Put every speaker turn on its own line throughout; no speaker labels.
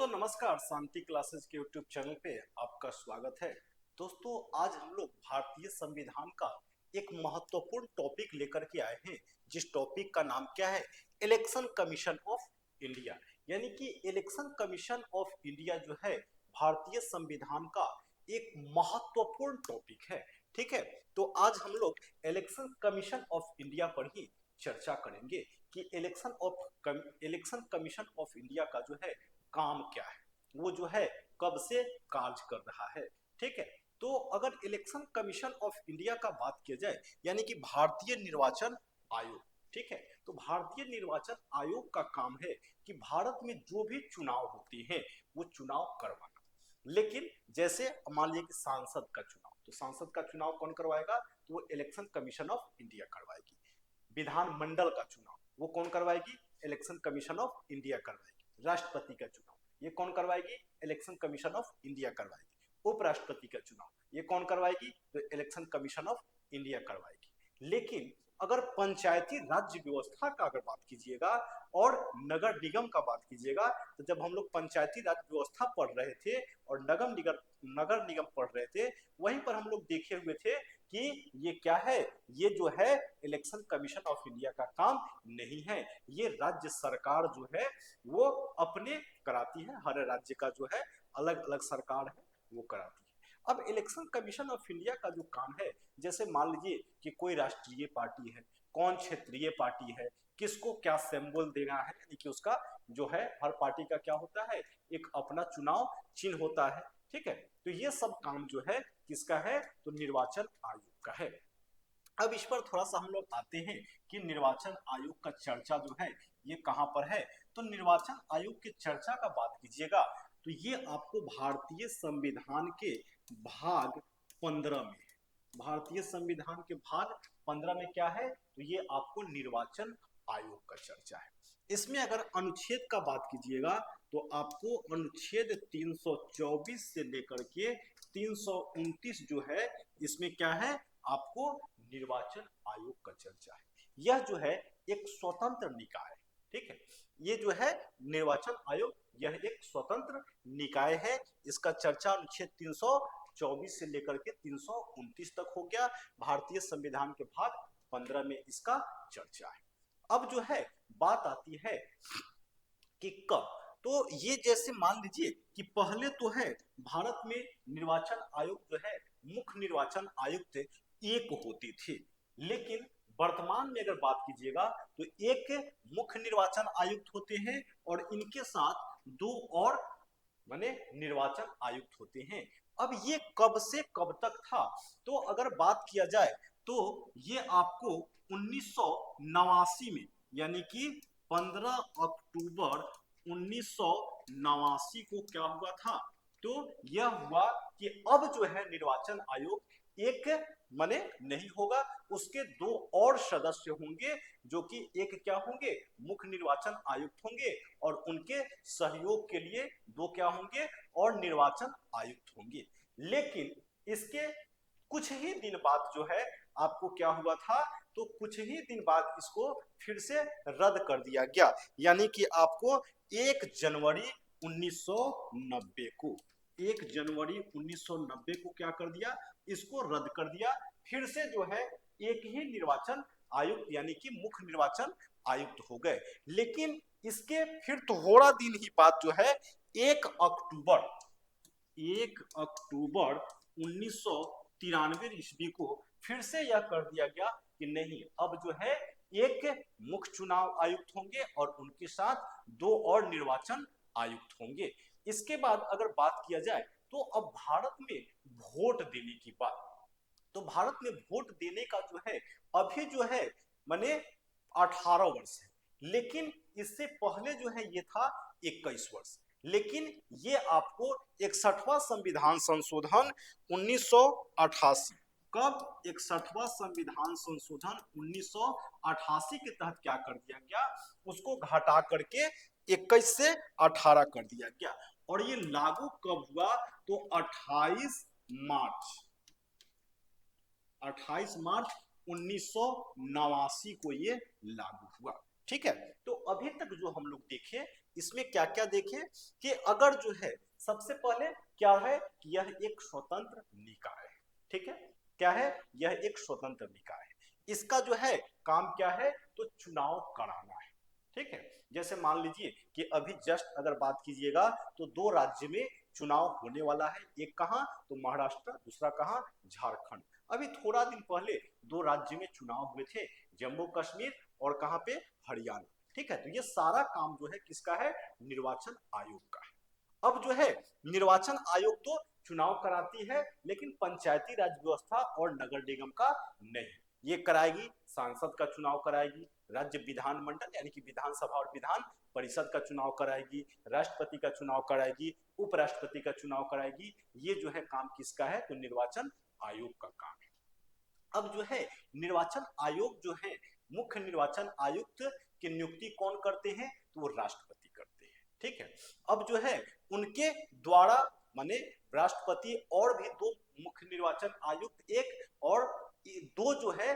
नमस्कार, शांति क्लासेस के YouTube channel पे आपका स्वागत है। दोस्तों, आज हम लोग भारतीय संविधान का एक महत्वपूर्ण टॉपिक लेकर के आए हैं, जिस टॉपिक का नाम क्या है? Election commission of India. यानी कि इलेक्शन कमीशन ऑफ इंडिया जो है भारतीय संविधान का एक महत्वपूर्ण टॉपिक है। ठीक है, तो आज हम लोग इलेक्शन कमीशन ऑफ इंडिया पर ही चर्चा करेंगे कि इलेक्शन कमीशन ऑफ इंडिया का जो है काम क्या है, वो जो है कब से कार्य कर रहा है। ठीक है, तो अगर इलेक्शन कमीशन ऑफ इंडिया का बात किया जाए, यानी कि भारतीय निर्वाचन आयोग। ठीक है, तो भारतीय निर्वाचन आयोग का काम है कि भारत में जो भी चुनाव होते हैं वो चुनाव करवाना। लेकिन जैसे मान लीजिए कि सांसद का चुनाव, तो सांसद का चुनाव कौन करवाएगा? तो वो इलेक्शन कमीशन ऑफ इंडिया करवाएगी। विधानमंडल का चुनाव वो कौन करवाएगी? इलेक्शन कमीशन ऑफ इंडिया करवाएगी। राष्ट्रपति का चुनाव ये कौन करवाएगी? इलेक्शन कमीशन ऑफ इंडिया करवाएगी। उपराष्ट्रपति का चुनाव ये कौन करवाएगी? तो इलेक्शन कमीशन ऑफ इंडिया करवाएगी। लेकिन अगर पंचायती राज्य व्यवस्था का अगर बात कीजिएगा और नगर निगम का बात कीजिएगा, तो जब हम लोग पंचायती राज व्यवस्था पढ़ रहे थे और नगर निगम पढ़ रहे थे, वहीं पर हम लोग देखे हुए थे कि ये क्या है, ये जो है इलेक्शन कमीशन ऑफ इंडिया का काम नहीं है। ये राज्य सरकार जो है वो अपने कराती है। हर राज्य का जो है अलग अलग सरकार है, वो कराती है। अब इलेक्शन कमीशन ऑफ इंडिया का जो काम है, जैसे मान लीजिए कि कोई राष्ट्रीय पार्टी है, कौन क्षेत्रीय पार्टी है, किसको क्या सिंबल देना है, यानी कि उसका जो है हर पार्टी का क्या होता है, एक अपना चुनाव चिन्ह होता है। ठीक है, तो ये सब काम जो है किसका है? तो निर्वाचन आयोग का है। अब इस पर थोड़ा सा हम लोग आते हैं कि निर्वाचन आयोग का चर्चा जो है ये कहां पर है। तो निर्वाचन आयोग की चर्चा का बात कीजिएगा तो ये आपको भारतीय संविधान के भाग 15 में, भारतीय संविधान के भाग 15 में क्या है? तो ये आपको निर्वाचन आयोग का चर्चा है। इसमें अगर अनुच्छेद का बात कीजिएगा तो आपको अनुच्छेद 324 से लेकर के 329 जो है, इसमें क्या है? आपको निर्वाचन आयोग का चर्चा है। यह जो है एक स्वतंत्र निकाय है। ठीक है, ये जो है निर्वाचन आयोग, यह एक स्वतंत्र निकाय है। इसका चर्चा अनुच्छेद 324 से लेकर के 329 तक हो गया। भारतीय संविधान के भाग 15 में इसका चर्चा है। अब जो है बात आती है कि कब, तो ये जैसे मान लीजिए कि पहले तो है भारत में निर्वाचन आयोग जो है मुख्य निर्वाचन आयुक्त एक होती थी। लेकिन वर्तमान में अगर बात कीजिएगा तो एक मुख्य निर्वाचन आयुक्त होते हैं और इनके साथ दो और माने निर्वाचन आयुक्त होते हैं। अब ये कब से कब तक था? तो अगर बात किया जाए तो ये आपको 1989 में, यानी कि 15 अक्टूबर 1989 को क्या हुआ था? तो यह हुआ कि अब जो है निर्वाचन आयोग एक माने नहीं होगा, उसके दो और सदस्य होंगे, जो कि एक क्या होंगे? मुख्य निर्वाचन आयुक्त होंगे और उनके सहयोग के लिए दो क्या होंगे? और निर्वाचन आयुक्त होंगे। लेकिन इसके कुछ ही दिन बाद जो है आपको क्या हुआ था? तो कुछ ही दिन बाद इसको फिर से रद्द कर दिया गया। यानी कि आपको 1 जनवरी 1990 को, 1 जनवरी 1990 को क्या कर दिया? इसको रद्द कर दिया। फिर से जो है एक ही निर्वाचन आयुक्त यानी कि मुख्य निर्वाचन आयुक्त हो गए। लेकिन इसके फिर थोड़ा दिन ही बाद जो है 1 अक्टूबर 1993 ईस्वी को फिर से यह कर दिया गया कि नहीं, अब जो है एक मुख्य चुनाव आयुक्त होंगे और उनके साथ दो और निर्वाचन आयुक्त होंगे। इसके बाद अगर बात किया जाए तो अब भारत में वोट देने की बात, तो भारत में वोट देने का जो है अभी जो है माने 18 वर्ष है। लेकिन इससे पहले जो है ये था 21 वर्ष। लेकिन ये आपको 61वां संविधान संशोधन 1988, कब? 61वां संविधान संशोधन 1988 के तहत क्या कर दिया गया? उसको घटा करके 21 से 18 कर दिया गया। और ये लागू कब हुआ? तो 28 मार्च 1989 को ये लागू हुआ। ठीक है, तो अभी तक जो हम लोग देखे इसमें क्या क्या देखें कि अगर जो है सबसे पहले क्या है कि यह एक स्वतंत्र निकाय है। ठीक है, क्या है, यह एक स्वतंत्र निकाय है। इसका जो है काम क्या है, तो चुनाव कराना है। ठीक है, जैसे मान लीजिए कि अभी जस्ट अगर बात कीजिएगा तो दो राज्य में चुनाव होने वाला है, एक कहां तो महाराष्ट्र, दूसरा कहां झारखंड। अभी थोड़ा दिन पहले दो राज्य में चुनाव हुए थे, जम्मू कश्मीर और कहां पे, हरियाणा। ठीक है, तो ये सारा काम जो है किसका है, निर्वाचन आयोग का है। अब जो है निर्वाचन आयोग तो चुनाव कराती है, लेकिन पंचायती राज व्यवस्था और नगर निगम का नहीं। ये कराएगी, सांसद का चुनाव कराएगी, राज्य विधानमंडल यानी कि विधानसभा और विधान परिषद का चुनाव कराएगी, राष्ट्रपति का चुनाव कराएगी, उपराष्ट्रपति का चुनाव कराएगी। ये जो है काम किसका है, तो निर्वाचन आयोग का काम है। अब जो है निर्वाचन आयोग जो है, मुख्य निर्वाचन आयुक्त की नियुक्ति कौन करते हैं, तो वो राष्ट्रपति करते हैं। ठीक है, अब जो है उनके द्वारा माने राष्ट्रपति और भी दो मुख्य निर्वाचन आयुक्त, एक और दो जो है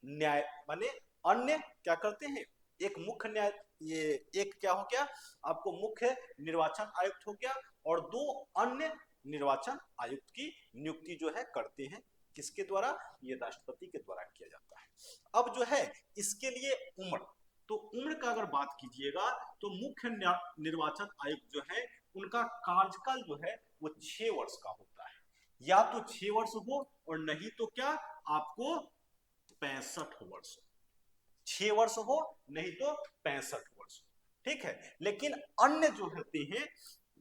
न्याय माने अन्य क्या करते हैं, एक मुख्य न्याय, ये एक क्या हो गया आपको, मुख्य निर्वाचन आयुक्त हो गया, और दो अन्य निर्वाचन आयुक्त की नियुक्ति जो है करते हैं, किसके द्वारा, ये राष्ट्रपति के द्वारा किया जाता है। अब जो है इसके लिए उम्र, तो उम्र का अगर बात कीजिएगा तो मुख्य निर्वाचन आयुक्त जो है उनका कार्यकाल जो है वो 6 वर्ष का होता है। या तो 6 वर्ष हो और नहीं तो क्या आपको 65 वर्ष, 6 वर्ष हो नहीं तो 65 वर्ष। ठीक है, लेकिन अन्य जो होते हैं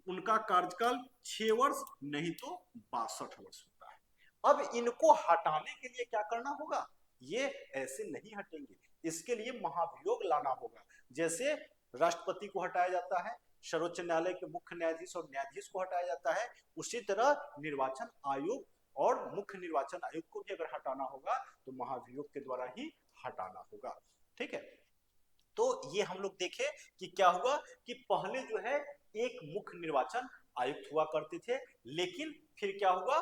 उनका कार्यकाल 6 वर्ष नहीं तो 62 वर्ष होता है। अब इनको हटाने के लिए क्या करना होगा, ये ऐसे नहीं हटेंगे, इसके लिए महाभियोग लाना होगा। जैसे राष्ट्रपति को हटाया जाता है, सर्वोच्च न्यायालय के मुख्य न्यायाधीश और न्यायाधीश को हटाया जाता है, उसी तरह निर्वाचन आयोग और मुख्य निर्वाचन आयुक्त को भी अगर हटाना होगा तो महाभियोग के द्वारा ही हटाना होगा। ठीक है, तो ये हम लोग देखे कि क्या हुआ कि पहले जो है एक मुख्य निर्वाचन आयुक्त हुआ करते थे, लेकिन फिर क्या हुआ,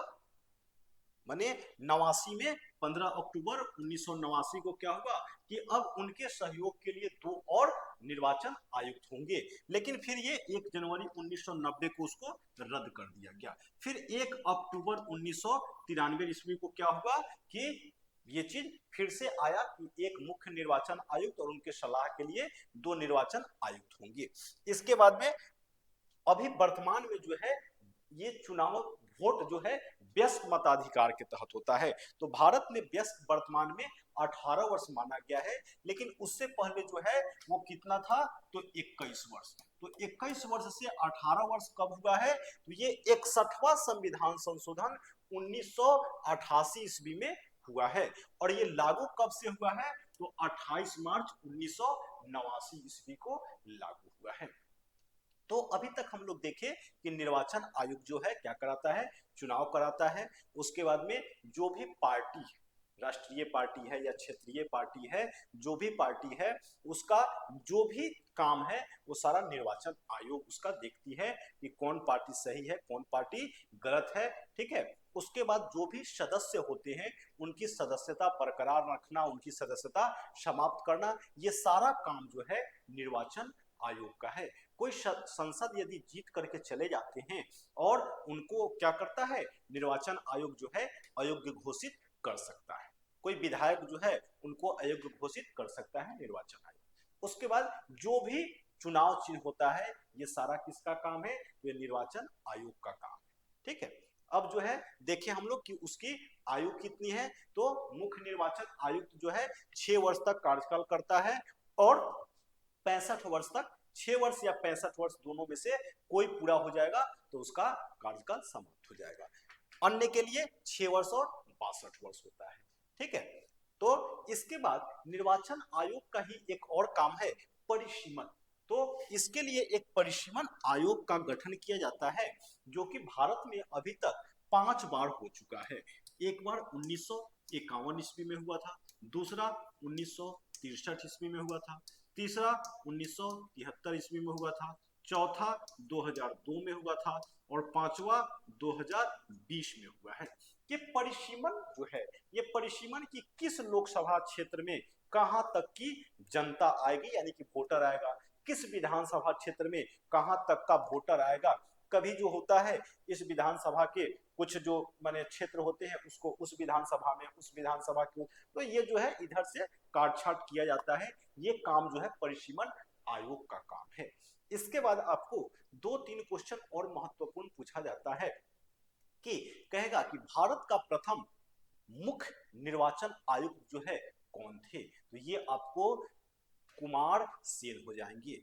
माने 89 में 15 अक्टूबर 1989 को क्या हुआ कि अब उनके सहयोग के लिए दो और निर्वाचन आयुक्त होंगे, लेकिन फिर ये 1 जनवरी 1990 को उसको रद्द कर दिया गया। फिर 1 अक्टूबर 1993 ईस्वी को क्या हुआ कि ये चीज फिर से आया कि एक मुख्य निर्वाचन आयुक्त और उनके सलाह के लिए दो निर्वाचन आयुक्त होंगे। इसके बाद में अभी वर्तमान में जो है ये चुनाव वोट जो है व्यस्क मताधिकार के तहत होता है। तो भारत में व्यस्क वर्तमान में 18 वर्ष माना गया है, लेकिन उससे पहले जो है वो कितना था, तो 21 वर्ष। तो 21 वर्ष से 18 वर्ष कब हुआ है, तो ये 61वां संविधान संशोधन 1988 ईस्वी में हुआ है, और ये लागू कब से हुआ है, तो 28 मार्च 1989 ईस्वी को लागू हुआ है। तो अभी तक हम लोग देखे कि निर्वाचन आयोग जो है क्या कराता है, चुनाव कराता है। उसके बाद में जो भी पार्टी, राष्ट्रीय पार्टी है या क्षेत्रीय पार्टी है, जो भी पार्टी है उसका जो भी काम है वो सारा निर्वाचन आयोग उसका देखती है कि कौन पार्टी सही है, कौन पार्टी गलत है। ठीक है, उसके बाद जो भी सदस्य होते हैं उनकी सदस्यता बरकरार रखना, उनकी सदस्यता समाप्त करना, ये सारा काम जो है निर्वाचन आयोग का है। कोई संसद यदि जीत करके चले जाते हैं और उनको क्या करता है, निर्वाचन आयोग जो है अयोग्य घोषित कर सकता है। कोई विधायक जो है उनको अयोग्य घोषित कर सकता है निर्वाचन आयोग। उसके बाद जो भी चुनाव चिन्ह होता है ये सारा किसका काम है, ये निर्वाचन आयोग का काम है। ठीक है, अब जो है देखिए हम लोग कि उसकी आयु कितनी है, तो मुख्य निर्वाचन आयुक्त जो है 6 वर्ष तक कार्यकाल करता है, और 65 वर्ष तक, 6 वर्ष या 65 वर्ष दोनों में से कोई पूरा हो जाएगा तो उसका कार्यकाल समाप्त हो जाएगा। अन्य के लिए 6 वर्ष और 62 वर्ष होता है। ठीक है, तो इसके बाद निर्वाचन आयोग का ही एक और काम है परिसीमन। तो इसके लिए एक परिसीमन आयोग का गठन किया जाता है, जो कि भारत में अभी तक 5 बार हो चुका है। एक बार 1951 ईस्वी में हुआ था, दूसरा 1963 ईस्वी में हुआ था, तीसरा 1973 ईस्वी में हुआ था, चौथा 2002 में हुआ था, और पांचवा 2020 में हुआ है। ये परिसीमन जो है, ये परिसीमन की किस लोकसभा क्षेत्र में कहां तक की जनता आएगी, यानी कि वोटर आएगा, किस विधानसभा क्षेत्र में कहां तक का वोटर आएगा। कभी जो होता है इस विधानसभा के कुछ जो माने क्षेत्र होते हैं उसको उस विधानसभा में, उस विधानसभा को, तो ये जो है इधर से काट छाट किया जाता है। ये काम जो है परिसीमन आयोग का काम है। इसके बाद आपको 2-3 क्वेश्चन और महत्वपूर्ण पूछा जाता है कि कहेगा कि भारत का प्रथम मुख्य निर्वाचन आयुक्त जो है कौन थे, तो ये आपको कुमार सेन हो जाएंगे।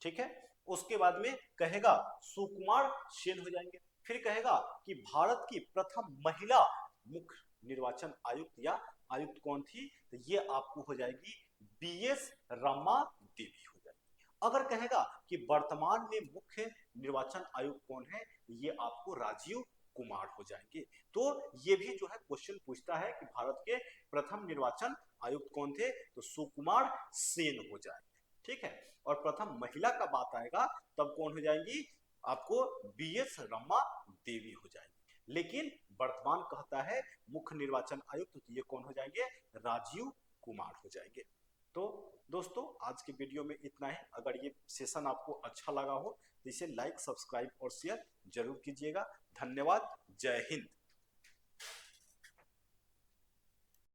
ठीक है, उसके बाद में कहेगा सुकुमार सेन हो जाएंगे। फिर कहेगा कि भारत की प्रथम महिला मुख्य निर्वाचन आयुक्त या आयुक्त कौन थी, तो ये आपको हो जाएगी बीएस रमा देवी हो जाएगी। अगर कहेगा कि वर्तमान में मुख्य निर्वाचन आयुक्त कौन है, ये आपको राजीव कुमार हो जाएंगे। तो ये भी जो है क्वेश्चन पूछता है कि भारत के प्रथम निर्वाचन आयुक्त कौन थे, तो सुकुमार सेन हो जाएंगे। ठीक है, और प्रथम महिला का बात आएगा तब कौन हो जाएंगी, आपको बीएस रमा देवी हो जाएंगी। लेकिन वर्तमान कहता है मुख्य निर्वाचन आयुक्त, तो ये कौन हो जाएंगे, राजीव कुमार हो जाएंगे। तो दोस्तों आज के वीडियो में इतना ही। अगर ये सेशन आपको अच्छा लगा हो तो इसे लाइक, सब्सक्राइब और शेयर जरूर कीजिएगा। धन्यवाद। जय हिंद।